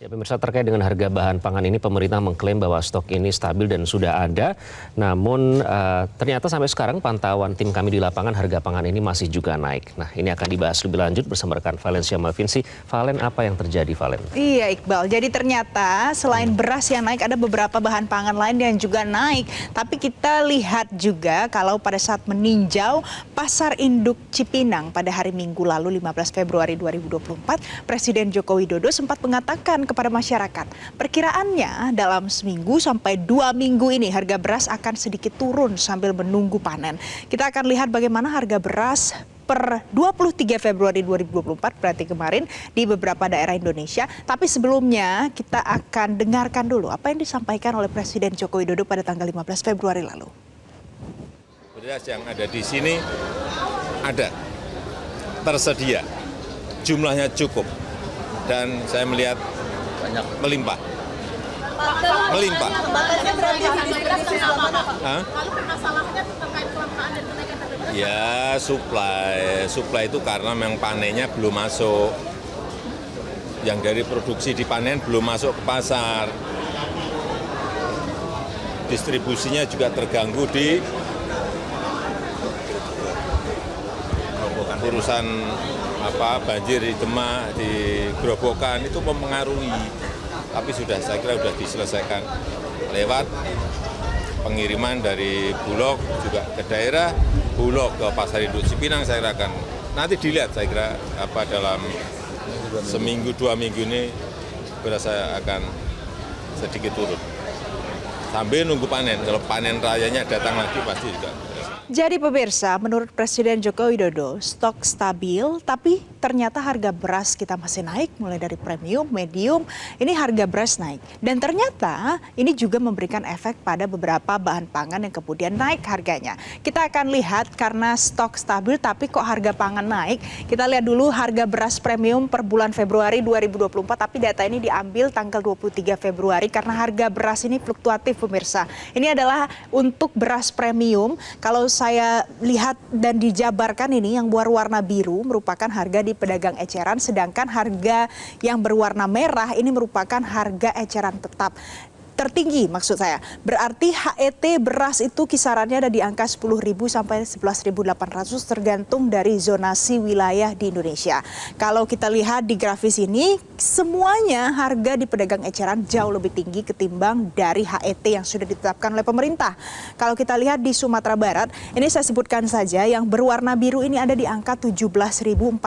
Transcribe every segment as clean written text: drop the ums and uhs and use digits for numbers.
Ya, pemirsa, terkait dengan harga bahan pangan ini, pemerintah mengklaim bahwa stok ini stabil dan sudah ada. Namun ternyata sampai sekarang pantauan tim kami di lapangan harga pangan ini masih juga naik. Nah, ini akan dibahas lebih lanjut bersama rekan Valencia Malvinsi. Valen, apa yang terjadi, Valen? Iya, Iqbal. Jadi ternyata selain beras yang naik, ada beberapa bahan pangan lain yang juga naik. Tapi kita lihat juga kalau pada saat meninjau pasar induk Cipinang pada hari Minggu lalu 15 Februari 2024, Presiden Joko Widodo sempat mengatakan kepada masyarakat, perkiraannya dalam seminggu sampai 2 minggu ini harga beras akan sedikit turun sambil menunggu panen. Kita akan lihat bagaimana harga beras per 23 Februari 2024, berarti kemarin, di beberapa daerah Indonesia. Tapi sebelumnya kita akan dengarkan dulu apa yang disampaikan oleh Presiden Joko Widodo pada tanggal 15 Februari lalu. Beras yang ada di sini ada, tersedia, jumlahnya cukup, dan saya melihat banyak melimpah. Melimpah. Ya, suplai itu karena memang panennya belum masuk. Yang dari produksi dipanen belum masuk ke pasar. Distribusinya juga terganggu di urusan banjir di Demak, di Grobogan, itu mempengaruhi. Tapi saya kira sudah diselesaikan lewat pengiriman dari Bulog juga ke daerah, Bulog ke pasar induk Cipinang. Saya kira akan nanti dilihat, saya kira dalam seminggu 2 minggu ini beras saya akan sedikit turun. Sambil nunggu panen, kalau panen rayanya datang lagi pasti juga. Jadi pemirsa, menurut Presiden Joko Widodo, stok stabil, tapi ternyata harga beras kita masih naik, mulai dari premium, medium, ini harga beras naik. Dan ternyata ini juga memberikan efek pada beberapa bahan pangan yang kemudian naik harganya. Kita akan lihat karena stok stabil, tapi kok harga pangan naik. Kita lihat dulu harga beras premium per bulan Februari 2024, tapi data ini diambil tanggal 23 Februari karena harga beras ini fluktuatif pemirsa. Ini adalah untuk beras premium. Kalau saya lihat dan dijabarkan ini yang berwarna biru merupakan harga di pedagang eceran, sedangkan harga yang berwarna merah ini merupakan harga eceran tetap. Tertinggi maksud saya, berarti HET beras itu kisarannya ada di angka 10.000 sampai 11.800 tergantung dari zonasi wilayah di Indonesia. Kalau kita lihat di grafis ini, semuanya harga di pedagang eceran jauh lebih tinggi ketimbang dari HET yang sudah ditetapkan oleh pemerintah. Kalau kita lihat di Sumatera Barat, ini saya sebutkan saja yang berwarna biru ini ada di angka 17.420.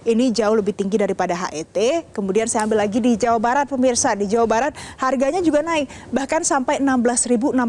Ini jauh lebih tinggi daripada HET. Kemudian saya ambil lagi di Jawa Barat pemirsa, di Jawa Barat harganya juga naik, bahkan sampai 16.650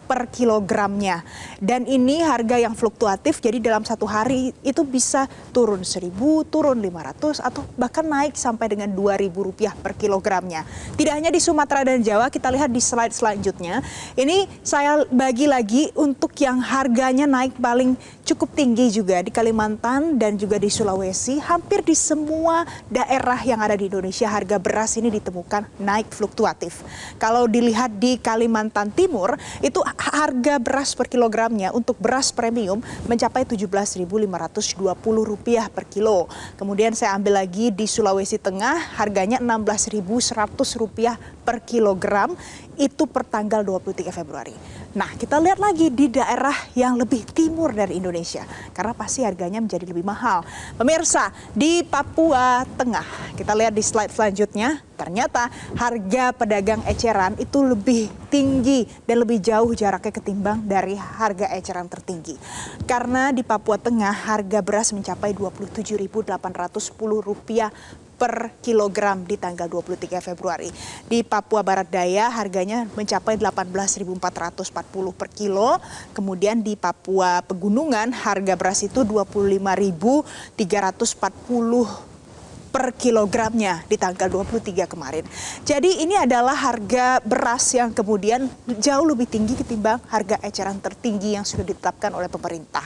per kilogramnya. Dan ini harga yang fluktuatif, jadi dalam satu hari itu bisa turun 1.000, turun 500, atau bahkan naik sampai dengan Rp2.000 per kilogramnya. Tidak hanya di Sumatera dan Jawa, kita lihat di slide selanjutnya. Ini saya bagi lagi untuk yang harganya naik paling cukup tinggi juga di Kalimantan dan juga di Sulawesi. Hampir di semua daerah yang ada di Indonesia harga beras ini ditemukan naik fluktuatif. Kalau dilihat di Kalimantan Timur, itu harga beras per kilogramnya untuk beras premium mencapai Rp17.520 per kilo. Kemudian saya ambil lagi di Sulawesi Tengah, harganya Rp16.100 per kilogram, itu per tanggal 23 Februari. Nah, kita lihat lagi di daerah yang lebih timur dari Indonesia, karena pasti harganya menjadi lebih mahal. Pemirsa, di Papua Tengah, kita lihat di slide selanjutnya, ternyata harga pedagang eceran itu lebih tinggi dan lebih jauh jaraknya ketimbang dari harga eceran tertinggi. Karena di Papua Tengah harga beras mencapai Rp27.810 per kilogram di tanggal 23 Februari. Di Papua Barat Daya harganya mencapai Rp18.440 per kilo. Kemudian di Papua Pegunungan harga beras itu Rp25.340 per kilogramnya di tanggal 23 kemarin. Jadi ini adalah harga beras yang kemudian jauh lebih tinggi ketimbang harga eceran tertinggi yang sudah ditetapkan oleh pemerintah.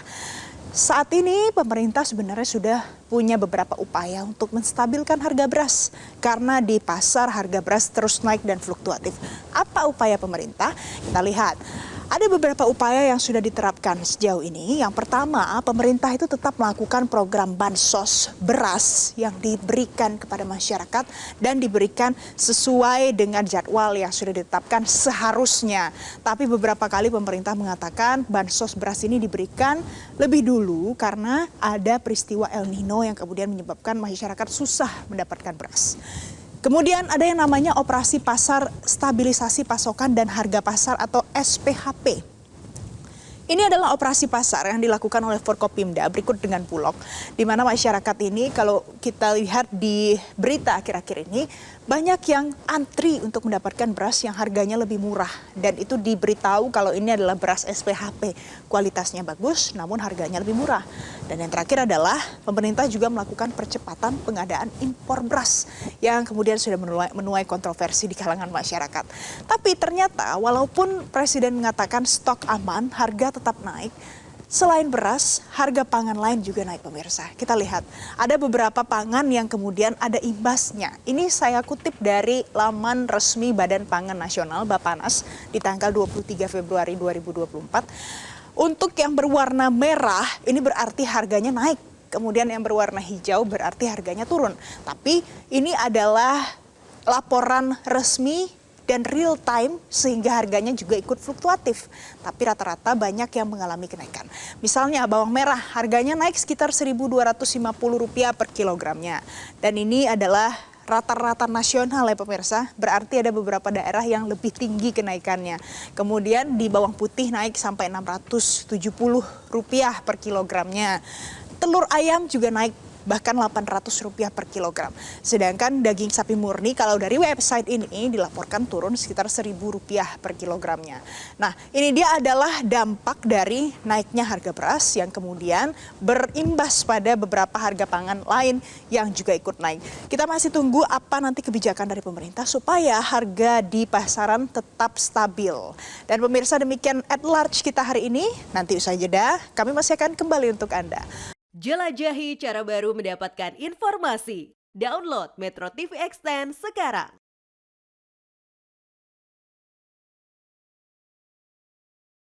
Saat ini pemerintah sebenarnya sudah punya beberapa upaya untuk menstabilkan harga beras karena di pasar harga beras terus naik dan fluktuatif. Apa upaya pemerintah? Kita lihat. Ada beberapa upaya yang sudah diterapkan sejauh ini. Yang pertama, pemerintah itu tetap melakukan program bansos beras yang diberikan kepada masyarakat dan diberikan sesuai dengan jadwal yang sudah ditetapkan seharusnya. Tapi beberapa kali pemerintah mengatakan bansos beras ini diberikan lebih dulu karena ada peristiwa El Nino yang kemudian menyebabkan masyarakat susah mendapatkan beras. Kemudian ada yang namanya operasi pasar stabilisasi pasokan dan harga pasar atau SPHP. Ini adalah operasi pasar yang dilakukan oleh Forkopimda berikut dengan Bulog, di mana masyarakat ini kalau kita lihat di berita akhir-akhir ini banyak yang antri untuk mendapatkan beras yang harganya lebih murah dan itu diberitahu kalau ini adalah beras SPHP, kualitasnya bagus namun harganya lebih murah. Dan yang terakhir adalah pemerintah juga melakukan percepatan pengadaan impor beras yang kemudian sudah menuai kontroversi di kalangan masyarakat. Tapi ternyata walaupun Presiden mengatakan stok aman, harga tetap naik. Selain beras, harga pangan lain juga naik pemirsa. Kita lihat, ada beberapa pangan yang kemudian ada imbasnya. Ini saya kutip dari laman resmi Badan Pangan Nasional Bappenas di tanggal 23 Februari 2024. Untuk yang berwarna merah, ini berarti harganya naik. Kemudian yang berwarna hijau berarti harganya turun. Tapi ini adalah laporan resmi dan real time sehingga harganya juga ikut fluktuatif. Tapi rata-rata banyak yang mengalami kenaikan. Misalnya bawang merah harganya naik sekitar Rp1.250 per kilogramnya. Dan ini adalah rata-rata nasional ya pemirsa, berarti ada beberapa daerah yang lebih tinggi kenaikannya. Kemudian di bawang putih naik sampai Rp670 per kilogramnya. Telur ayam juga naik bahkan Rp800 per kilogram. Sedangkan daging sapi murni kalau dari website ini dilaporkan turun sekitar Rp1.000 per kilogramnya. Nah, ini dia adalah dampak dari naiknya harga beras yang kemudian berimbas pada beberapa harga pangan lain yang juga ikut naik. Kita masih tunggu apa nanti kebijakan dari pemerintah supaya harga di pasaran tetap stabil. Dan pemirsa, demikian At Large kita hari ini. Nanti usai jeda, kami masih akan kembali untuk Anda. Jelajahi cara baru mendapatkan informasi. Download Metro TV Extend sekarang.